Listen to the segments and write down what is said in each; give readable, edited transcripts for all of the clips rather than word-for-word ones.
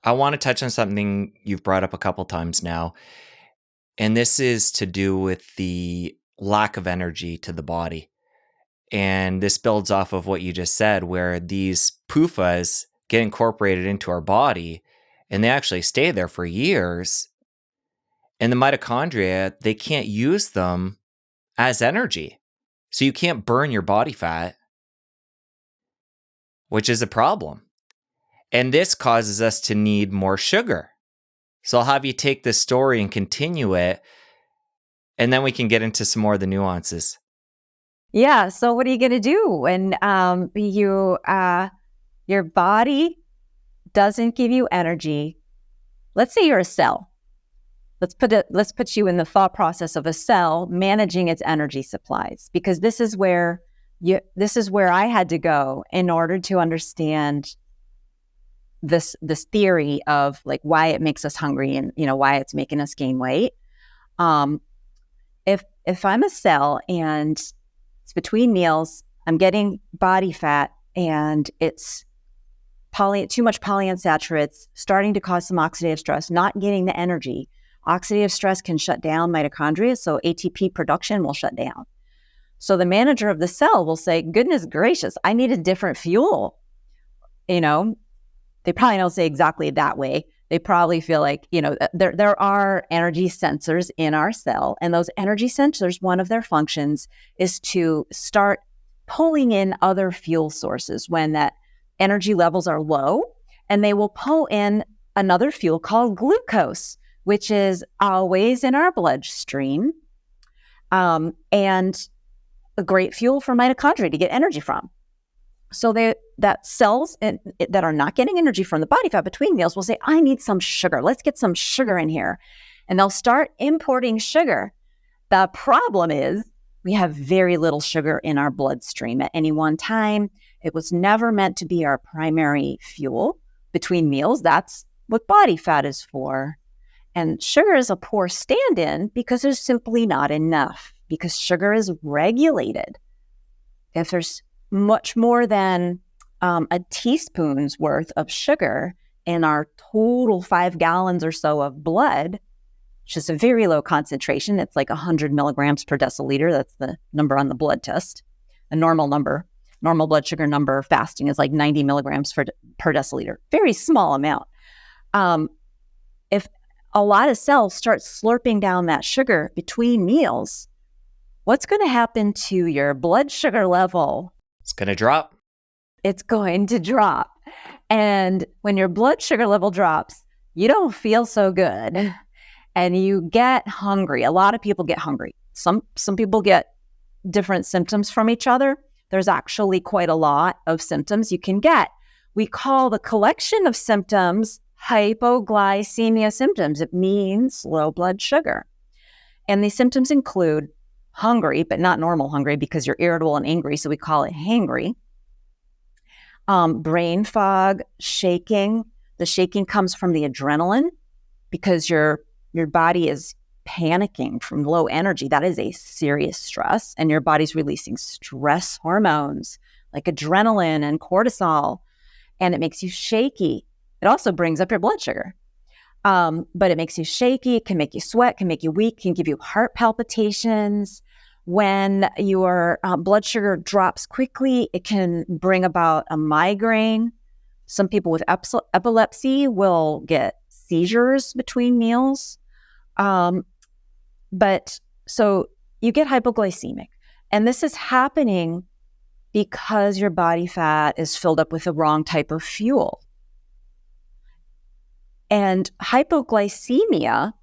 I want to touch on something you've brought up a couple times now, and this is to do with the lack of energy to the body. And this builds off of what you just said, where these PUFAs get incorporated into our body and they actually stay there for years. And the mitochondria, they can't use them as energy. So you can't burn your body fat, which is a problem. And this causes us to need more sugar. So I'll have you take this story and continue it, and then we can get into some more of the nuances. Yeah. So what are you going to do when your body doesn't give you energy? Let's say you're a cell. Let's put you in the thought process of a cell managing its energy supplies, because this is where I had to go in order to understand this theory of like why it makes us hungry and why it's making us gain weight. If I'm a cell and it's between meals, I'm getting body fat and it's too much polyunsaturates, starting to cause some oxidative stress, not getting the energy. Oxidative stress can shut down mitochondria, so ATP production will shut down. So the manager of the cell will say, goodness gracious, I need a different fuel. They probably don't say exactly that way. They probably feel like, there are energy sensors in our cell, and those energy sensors, one of their functions is to start pulling in other fuel sources when that energy levels are low, and they will pull in another fuel called glucose, which is always in our bloodstream, and a great fuel for mitochondria to get energy from. So that cells that are not getting energy from the body fat between meals will say, I need some sugar. Let's get some sugar in here. And they'll start importing sugar. The problem is we have very little sugar in our bloodstream at any one time. It was never meant to be our primary fuel between meals. That's what body fat is for. And sugar is a poor stand-in because there's simply not enough, because sugar is regulated. If there's much more than a teaspoon's worth of sugar in our total 5 gallons or so of blood, which is a very low concentration. It's like 100 milligrams per deciliter. That's the number on the blood test. The normal blood sugar number fasting is like 90 milligrams per deciliter. Very small amount. If a lot of cells start slurping down that sugar between meals, what's going to happen to your blood sugar level? It's going to drop. It's going to drop. And when your blood sugar level drops, you don't feel so good and you get hungry. A lot of people get hungry. Some people get different symptoms from each other. There's actually quite a lot of symptoms you can get. We call the collection of symptoms hypoglycemia symptoms. It means low blood sugar. And these symptoms include hungry, but not normal hungry because you're irritable and angry, so we call it hangry. Brain fog, shaking. The shaking comes from the adrenaline because your body is panicking from low energy. That is a serious stress, and your body's releasing stress hormones like adrenaline and cortisol, and it makes you shaky. It also brings up your blood sugar. But it makes you shaky, it can make you sweat, can make you weak, can give you heart palpitations. When your blood sugar drops quickly, it can bring about a migraine. Some people with epilepsy will get seizures between meals. But so you get hypoglycemic. And this is happening because your body fat is filled up with the wrong type of fuel. And hypoglycemia,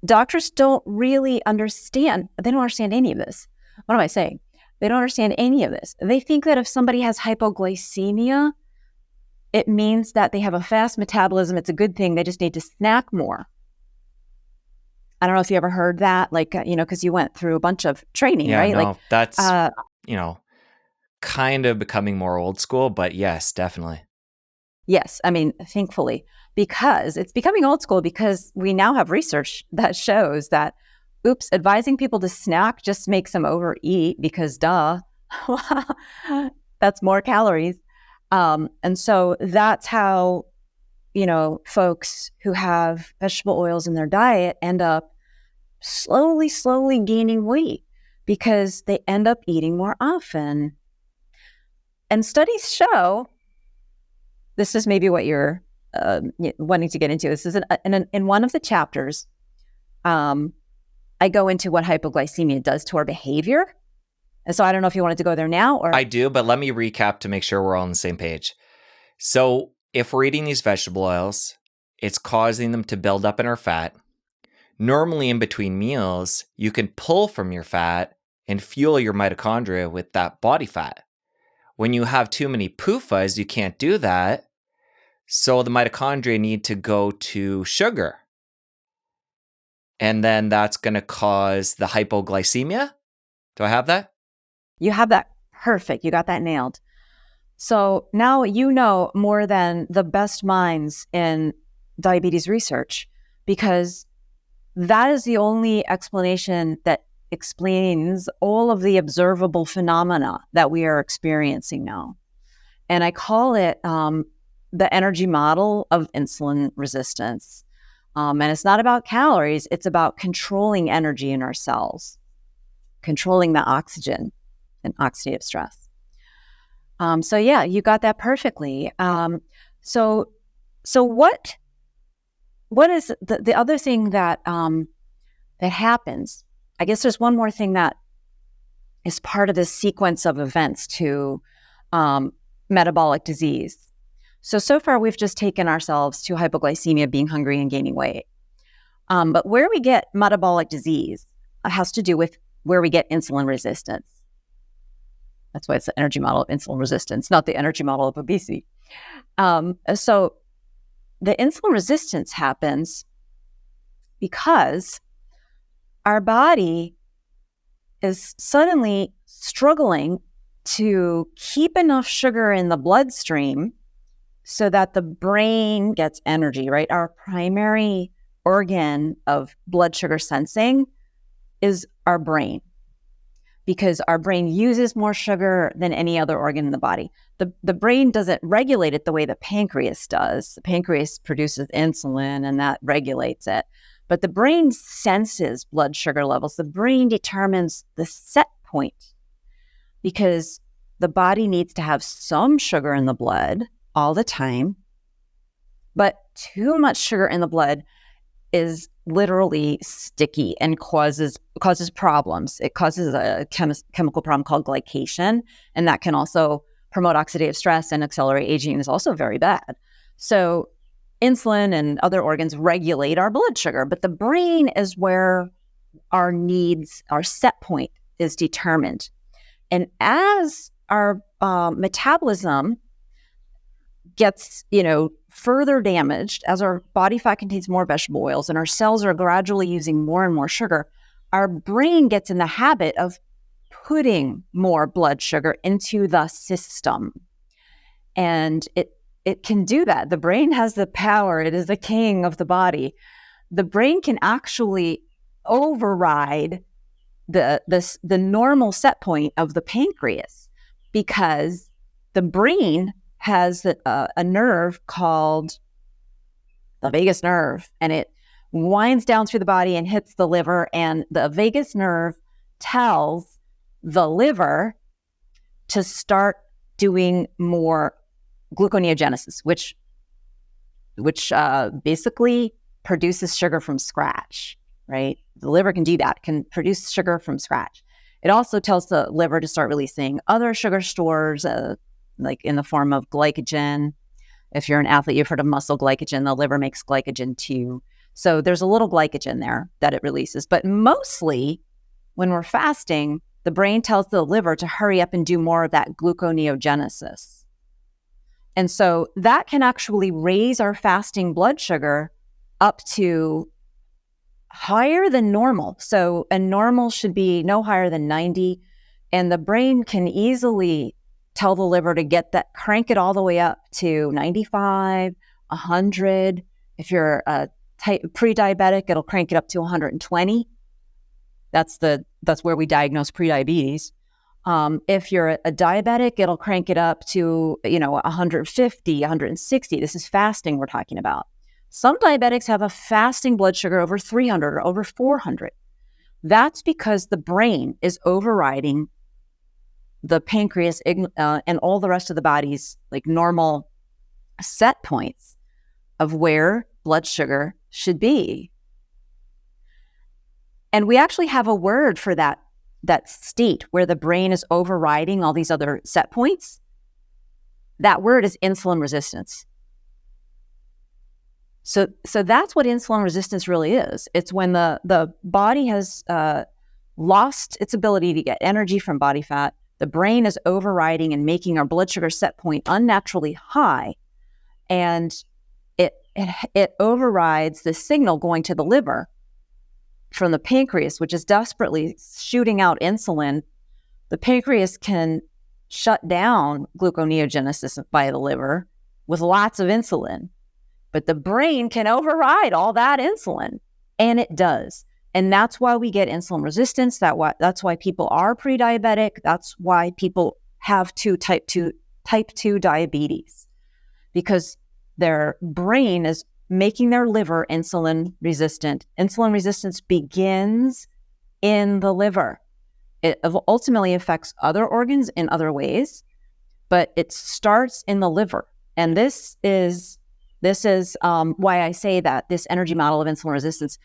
doctors don't really understand. They don't understand any of this. What am I saying? They don't understand any of this. They think that if somebody has hypoglycemia, it means that they have a fast metabolism. It's a good thing. They just need to snack more. I don't know if you ever heard that, because you went through a bunch of training, right? No, that's, kind of becoming more old school, but yes, definitely. Yes. I mean, thankfully, because it's becoming old school because we now have research that shows that, advising people to snack just makes them overeat because duh, that's more calories. And so that's how, folks who have vegetable oils in their diet end up slowly gaining weight because they end up eating more often. And studies show, this is maybe what you're wanting to get into. This is in one of the chapters. I go into what hypoglycemia does to our behavior. And so I don't know if you wanted to go there now or... I do, but let me recap to make sure we're all on the same page. So if we're eating these vegetable oils, it's causing them to build up in our fat. Normally in between meals, you can pull from your fat and fuel your mitochondria with that body fat. When you have too many PUFAs, you can't do that. So the mitochondria need to go to sugar. And then that's going to cause the hypoglycemia. Do I have that? You have that. Perfect. You got that nailed. So now you know more than the best minds in diabetes research, because that is the only explanation that explains all of the observable phenomena that we are experiencing now. And I call it the energy model of insulin resistance. And it's not about calories. It's about controlling energy in our cells, controlling the oxygen and oxidative stress. So yeah, you got that perfectly. So what is the other thing that that happens? I guess there's one more thing that is part of this sequence of events to metabolic disease. So far we've just taken ourselves to hypoglycemia, being hungry and gaining weight. But where we get metabolic disease has to do with where we get insulin resistance. That's why it's the energy model of insulin resistance, not the energy model of obesity. So the insulin resistance happens because our body is suddenly struggling to keep enough sugar in the bloodstream so that the brain gets energy, right? Our primary organ of blood sugar sensing is our brain, because our brain uses more sugar than any other organ in the body. The brain doesn't regulate it the way the pancreas does. The pancreas produces insulin and that regulates it. But the brain senses blood sugar levels. The brain determines the set point because the body needs to have some sugar in the blood all the time. But too much sugar in the blood is literally sticky and causes problems. It causes a chemical problem called glycation, and that can also promote oxidative stress and accelerate aging, and is also very bad. So insulin and other organs regulate our blood sugar, but the brain is where our needs, our set point is determined. And as our metabolism gets, further damaged, as our body fat contains more vegetable oils and our cells are gradually using more and more sugar, our brain gets in the habit of putting more blood sugar into the system. And it can do that. The brain has the power. It is the king of the body. The brain can actually override the normal set point of the pancreas, because the brain has a nerve called the vagus nerve, and it winds down through the body and hits the liver, and the vagus nerve tells the liver to start doing more gluconeogenesis, which basically produces sugar from scratch, right? The liver can do that, can produce sugar from scratch. It also tells the liver to start releasing other sugar stores, like in the form of glycogen. If you're an athlete, you've heard of muscle glycogen. The liver makes glycogen too. So there's a little glycogen there that it releases. But mostly when we're fasting, the brain tells the liver to hurry up and do more of that gluconeogenesis. And so that can actually raise our fasting blood sugar up to higher than normal. So a normal should be no higher than 90. And the brain can easily tell the liver to crank it all the way up to 95, 100. If you're pre-diabetic, it'll crank it up to 120. That's where we diagnose prediabetes. If you're a diabetic, it'll crank it up to, 150, 160. This is fasting we're talking about. Some diabetics have a fasting blood sugar over 300 or over 400. That's because the brain is overriding the pancreas and all the rest of the body's like normal set points of where blood sugar should be. And we actually have a word for that state where the brain is overriding all these other set points. That word is insulin resistance. So that's what insulin resistance really is. It's when the body has lost its ability to get energy from body fat. The brain is overriding and making our blood sugar set point unnaturally high, and it overrides the signal going to the liver from the pancreas, which is desperately shooting out insulin. The pancreas can shut down gluconeogenesis by the liver with lots of insulin, but the brain can override all that insulin, and it does. And that's why we get insulin resistance. That's why people are pre-diabetic. That's why people have type 2 diabetes, because their brain is making their liver insulin resistant. Insulin resistance begins in the liver. It ultimately affects other organs in other ways, but it starts in the liver. And this is why I say that this energy model of insulin resistance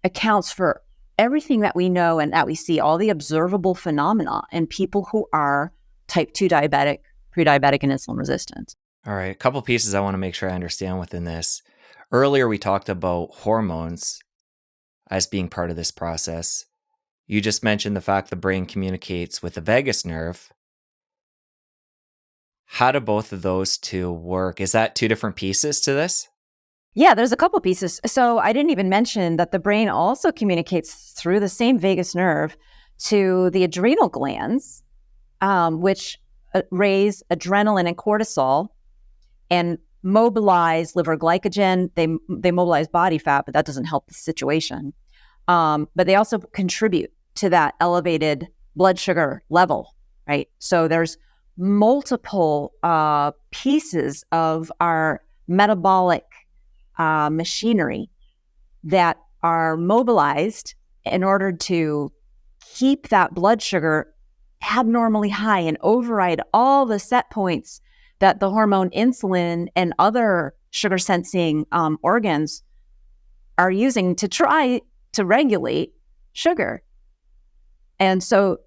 accounts for everything that we know and that we see, all the observable phenomena in people who are type 2 diabetic, pre-diabetic, and insulin resistant. All right, a couple pieces I want to make sure I understand within this. Earlier, we talked about hormones as being part of this process. You just mentioned the fact the brain communicates with the vagus nerve. How do both of those two work? Is that two different pieces to this? Yeah, there's a couple pieces. So I didn't even mention that the brain also communicates through the same vagus nerve to the adrenal glands, which raise adrenaline and cortisol and mobilize liver glycogen. They mobilize body fat, but that doesn't help the situation. But they also contribute to that elevated blood sugar level, right? So there's multiple pieces of our metabolic machinery that are mobilized in order to keep that blood sugar abnormally high and override all the set points that the hormone insulin and other sugar sensing organs are using to try to regulate sugar. And so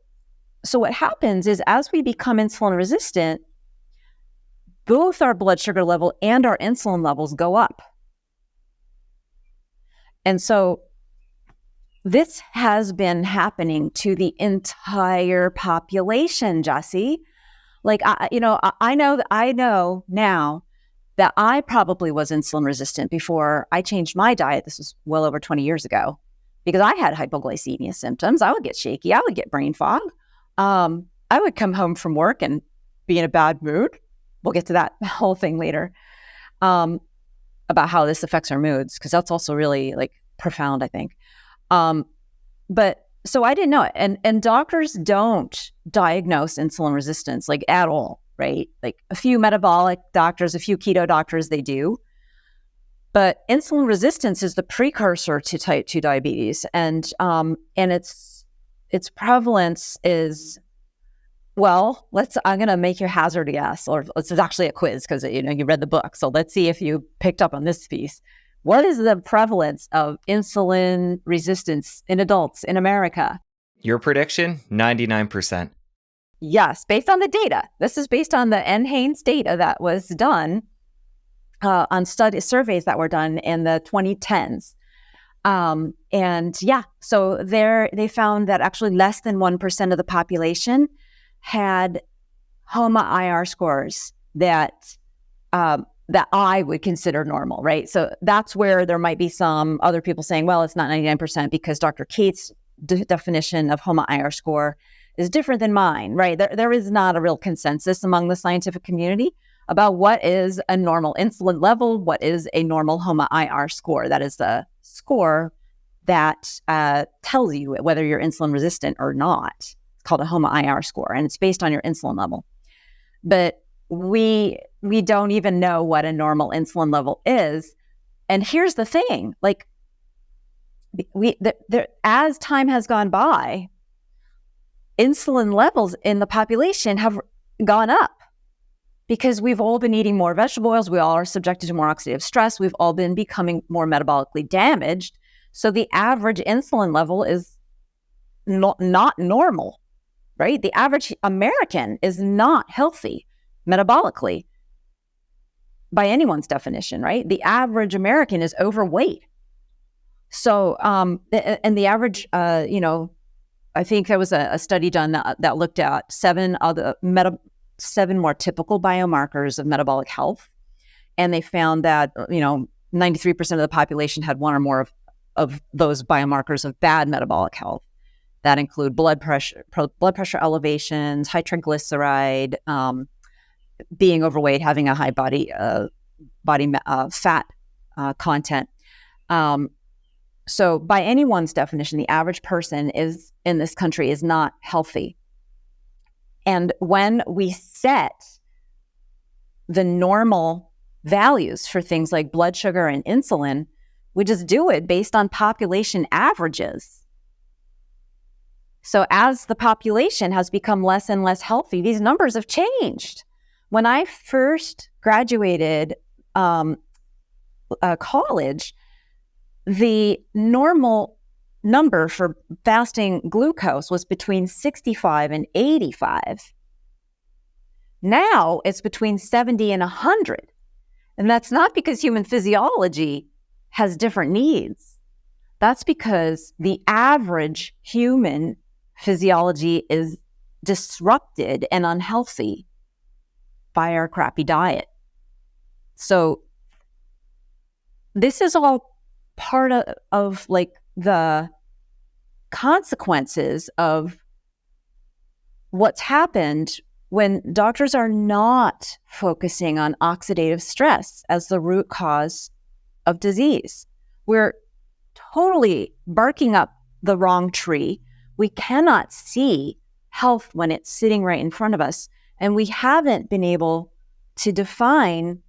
what happens is, as we become insulin resistant, both our blood sugar level and our insulin levels go up. And so this has been happening to the entire population, Jessie. Like, I know now that I probably was insulin resistant before I changed my diet. This was well over 20 years ago, because I had hypoglycemia symptoms. I would get shaky. I would get brain fog. I would come home from work and be in a bad mood. We'll get to that whole thing later, about how this affects our moods, because that's also really like profound, I think. But so I didn't know it. And doctors don't diagnose insulin resistance like at all, right? Like a few metabolic doctors, a few keto doctors, they do. But insulin resistance is the precursor to type 2 diabetes. And its prevalence is, well, I'm going to make your hazard a guess, or it's actually a quiz because, you read the book. So let's see if you picked up on this piece. What is the prevalence of insulin resistance in adults in America? Your prediction, 99%. Yes, based on the data. This is based on the NHANES data that was done on surveys that were done in the 2010s. So they found that actually less than 1% of the population had HOMA-IR scores that I would consider normal, right? So that's where there might be some other people saying, well, it's not 99% because Dr. Cate's definition of HOMA-IR score is different than mine, right? There is not a real consensus among the scientific community about what is a normal insulin level, what is a normal HOMA-IR score. That is the score that tells you whether you're insulin resistant or not. It's called a HOMA-IR score, and it's based on your insulin level. But we don't even know what a normal insulin level is. And here's the thing, like, as time has gone by, insulin levels in the population have gone up because we've all been eating more vegetable oils. We all are subjected to more oxidative stress. We've all been becoming more metabolically damaged. So the average insulin level is not normal, right? The average American is not healthy metabolically by anyone's definition, right? The average American is overweight. So, and the average, I think there was a study done that looked at seven more typical biomarkers of metabolic health. And they found that, 93% of the population had one or more of those biomarkers of bad metabolic health. That include blood pressure elevations, high triglyceride, being overweight, having a high body fat content. So by anyone's definition, the average person in this country is not healthy. And when we set the normal values for things like blood sugar and insulin, we just do it based on population averages. So as the population has become less and less healthy, these numbers have changed. When I first graduated college, the normal number for fasting glucose was between 65 and 85. Now it's between 70 and 100. And that's not because human physiology has different needs. That's because the average human physiology is disrupted and unhealthy by our crappy diet. So this is all part of like the consequences of what's happened when doctors are not focusing on oxidative stress as the root cause of disease. We're totally barking up the wrong tree. We cannot see health when it's sitting right in front of us. And we haven't been able to define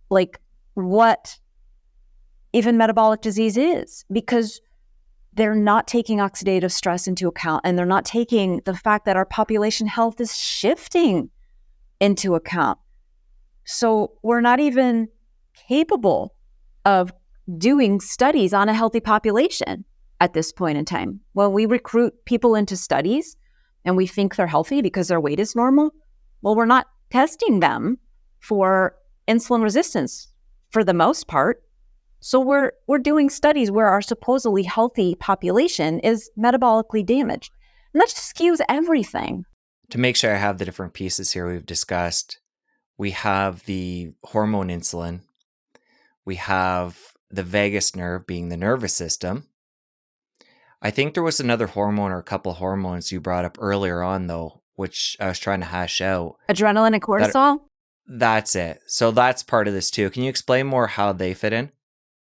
like what even metabolic disease is, because they're not taking oxidative stress into account, and they're not taking the fact that our population health is shifting into account. So we're not even capable of doing studies on a healthy population at this point in time. When we recruit people into studies and we think they're healthy because their weight is normal, well, we're not testing them for insulin resistance for the most part. So we're doing studies where our supposedly healthy population is metabolically damaged. And that just skews everything. To make sure I have the different pieces here we've discussed, we have the hormone insulin. We have the vagus nerve being the nervous system. I think there was another hormone or a couple of hormones you brought up earlier on, though, which I was trying to hash out. Adrenaline and cortisol? That's it. So that's part of this too. Can you explain more how they fit in?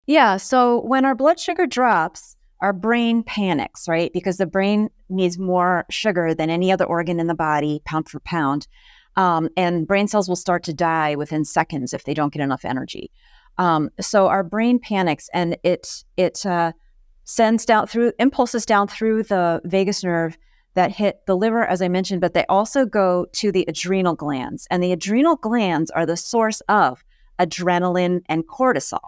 Yeah. So when our blood sugar drops, our brain panics, right? Because the brain needs more sugar than any other organ in the body, pound for pound. And brain cells will start to die within seconds if they don't get enough energy. So our brain panics, and it sends impulses down through the vagus nerve that hit the liver, as I mentioned, but they also go to the adrenal glands. And the adrenal glands are the source of adrenaline and cortisol.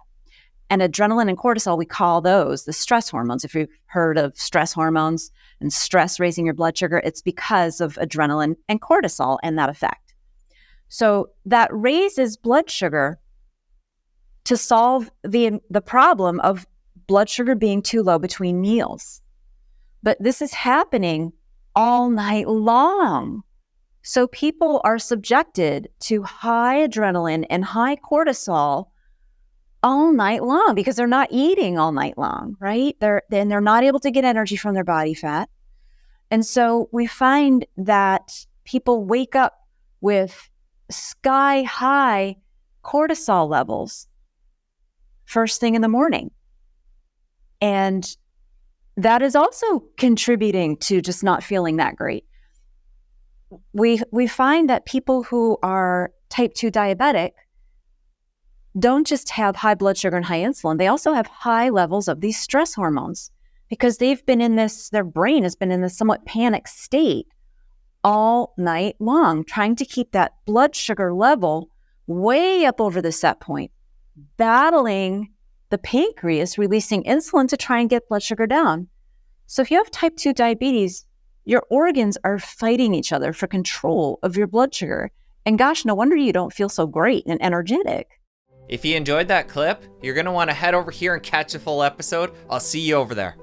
And adrenaline and cortisol, we call those the stress hormones. If you've heard of stress hormones and stress raising your blood sugar, it's because of adrenaline and cortisol and that effect. So that raises blood sugar to solve the problem of blood sugar being too low between meals. But this is happening all night long. So people are subjected to high adrenaline and high cortisol all night long because they're not eating all night long, right? They're not able to get energy from their body fat. And so we find that people wake up with sky high cortisol levels first thing in the morning. And that is also contributing to just not feeling that great. we find that people who are type 2 diabetic don't just have high blood sugar and high insulin, they also have high levels of these stress hormones because they've been in this, their brain has been in this somewhat panic state all night long, trying to keep that blood sugar level way up over the set point, battling the pancreas, releasing insulin to try and get blood sugar down. So if you have type 2 diabetes, your organs are fighting each other for control of your blood sugar. And gosh, no wonder you don't feel so great and energetic. If you enjoyed that clip, you're going to want to head over here and catch a full episode. I'll see you over there.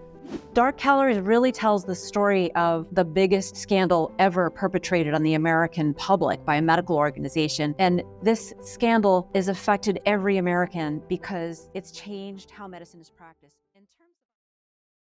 Dark Calories really tells the story of the biggest scandal ever perpetrated on the American public by a medical organization. And this scandal has affected every American because it's changed how medicine is practiced.